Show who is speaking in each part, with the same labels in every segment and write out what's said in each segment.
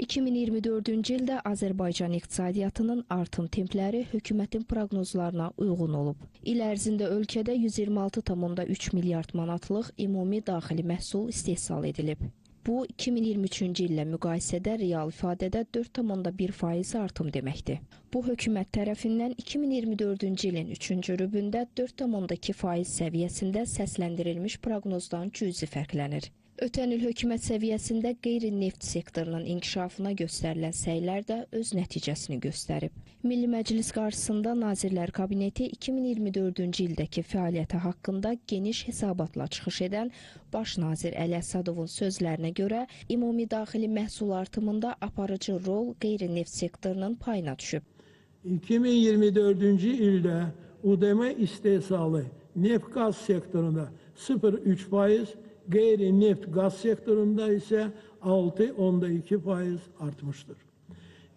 Speaker 1: 2024-cü ildə Azərbaycan iqtisadiyyatının artım templəri hökumətin proqnozlarına uyğun olub. İl ərzində ölkədə 126,3 milyard manatlıq ümumi daxili məhsul istehsal edilib. Bu, 2023-cü illə müqayisədə real ifadədə 4,1% artım deməkdir. Bu, hökumət tərəfindən 2024-cü ilin 3-cü rübündə 4,2% səviyyəsində səsləndirilmiş proqnozdan cüzi fərqlənir. Ötən il hökumət səviyyəsində qeyri-neft sektorunun inkişafına göstərilən səylər də öz nəticəsini göstərib. Milli Məclis qarşısında Nazirlər Kabineti 2024-cü ildəki fəaliyyəti haqqında geniş hesabatla çıxış edən Baş nazir Əli Əsədovun sözlərinə görə, ümumi daxili məhsul artımında aparıcı rol qeyri-neft sektorunun payına düşüb.
Speaker 2: 2024-cü ildə UDM istehsalı neft-qaz sektorunda 0,3%, qeyri-neft qaz sektorunda isə 6,2% artmışdır.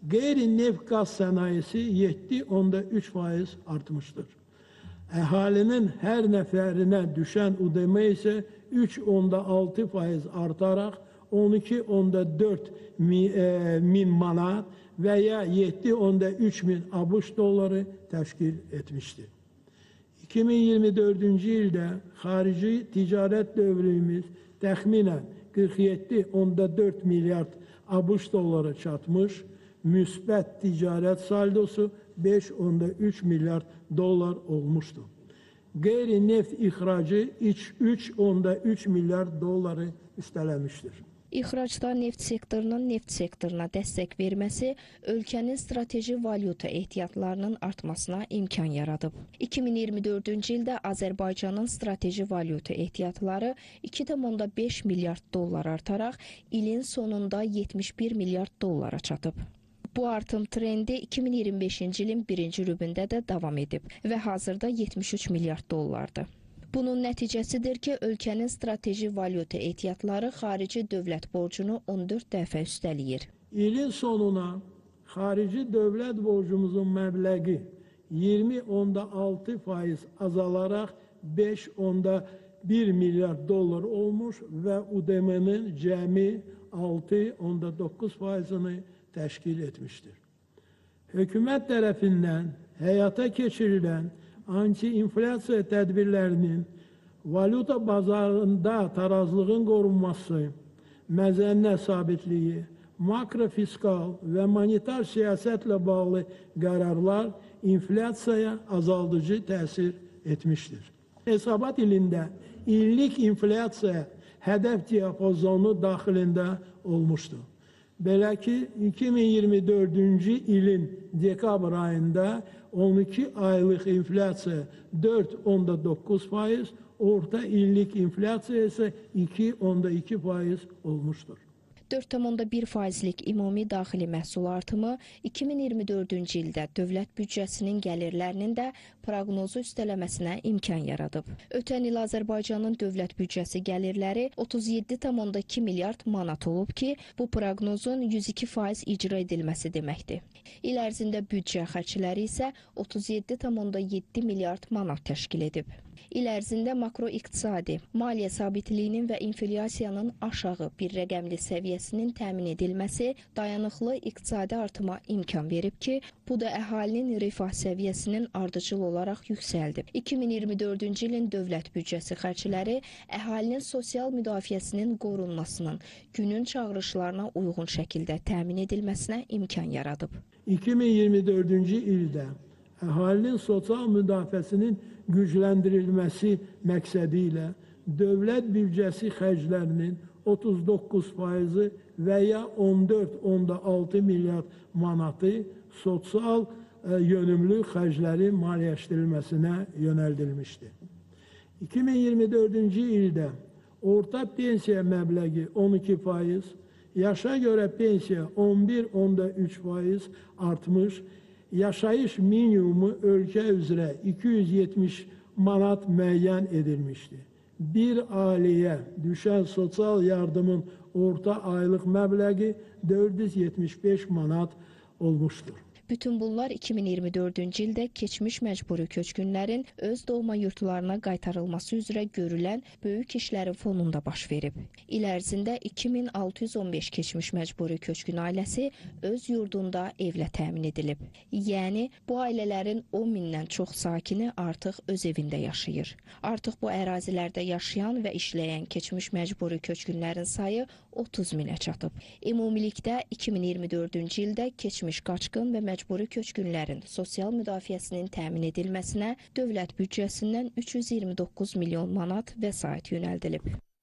Speaker 2: Qeyri-neft qaz sənayesi 7,3% artmışdır. Əhalinin hər nəfərinə düşən UDM isə 3,6% artaraq 12,4 min manat və ya 7,3 min ABŞ dolları təşkil etmişdir. 2024-cü ildə xarici ticarət dövrümüz təxminən 47,4 milyard ABŞ dolları çatmış, müsbət ticarət saldosu 5,3 milyard dollar olmuşdur. Qeyri-neft ixracı 3,3 milyard dolları üstələmişdir.
Speaker 1: İxracda neft sektorunun neft sektoruna dəstək verməsi ölkənin strateji valyuta ehtiyatlarının artmasına imkan yaradıb. 2024-cü ildə Azərbaycanın strateji valyuta ehtiyatları 2,5 milyard dollar artaraq ilin sonunda 71 milyard dollara çatıb. Bu artım trendi 2025-ci ilin 1-ci rübündə də davam edib və hazırda 73 milyard dollardır. Bunun nəticəsidir ki, ölkənin strateji valyuta ehtiyatları xarici dövlət borcunu 14 dəfə üstələyir.
Speaker 2: İlin sonuna xarici dövlət borcumuzun məbləği 20,6% azalaraq 5,1 milyard dollar olmuş və UDM-nin cəmi 6,9%-ni təşkil etmişdir. Hökumət tərəfindən həyata keçirilən anti-inflyasiya tədbirlərinin valyuta bazarında tarazlığın qorunması, məzənnə sabitliyi, makrofiskal və monetar siyasətlə bağlı qərarlar inflyasiyaya azaldıcı təsir etmişdir. Hesabat ilində illik inflyasiya hədəf diapazonu daxilində olmuşdur. Belə ki, 2024-cü ilin dekabr ayında 12 aylıq inflyasiya 4,9%, orta illik inflyasiya isə 2,2% olmuşdur.
Speaker 1: 4,1%lik ümumi daxili məhsul artımı 2024-cü ildə dövlət büdcəsinin gəlirlərinin də proqnozu üstələməsinə imkan yaradıb. Ötən il Azərbaycanın dövlət büdcəsi gəlirləri 37,2 milyard manat olub ki, bu proqnozun 102% icra edilməsi deməkdir. İl ərzində büdcə xərcləri isə 37,7 milyard manat təşkil edib. İl ərzində makroiqtisadi, maliyyə sabitliyinin və inflyasiyanın aşağı bir rəqəmli səviyyəsinin təmin edilməsi dayanıqlı iqtisadi artıma imkan verib ki, bu da əhalinin rifah səviyyəsinin ardıcıl olaraq yüksəldib. 2024-cü ilin dövlət büdcəsi xərcləri əhalinin sosial müdafiəsinin qorunmasının günün çağırışlarına uyğun şəkildə təmin edilməsinə imkan yaradıb.
Speaker 2: 2024-cü ildə əhalinin sosial müdafiəsinin gücləndirilməsi məqsədi ilə dövlət büdcəsi xərclərinin 39% və ya 14,6 milyard manatı sosial yönümlü xərclərin maliyyələşdirilməsinə yönəldilmişdir. 2024-cü ildə orta pensiya məbləği 12%, yaşa görə pensiya 11,3% artmış, yaşayış minimumu ölkə üzrə 270 manat müəyyən edilmişdir. Bir ailəyə düşən sosial yardımın orta aylıq məbləği 475 manat olmuşdur.
Speaker 1: Bütün bunlar 2024-cü ildə keçmiş məcburi köçkünlərin öz doğma yurtlarına qaytarılması üzrə görülən böyük işlərin fonunda baş verib. İl ərzində 2615 keçmiş məcburi köçkün ailəsi öz yurdunda evlə təmin edilib. Yəni, bu ailələrin 10 mindən çox sakini artıq öz evində yaşayır. Artıq bu ərazilərdə yaşayan və işləyən keçmiş məcburi köçkünlərin sayı 30 minə çatıb. Ümumilikdə 2024-cü ildə keçmiş qaçqın və məcburi köçkünlərin sosial müdafiəsinin təmin edilməsinə dövlət büdcəsindən 329 milyon manat vəsait yönəldilib.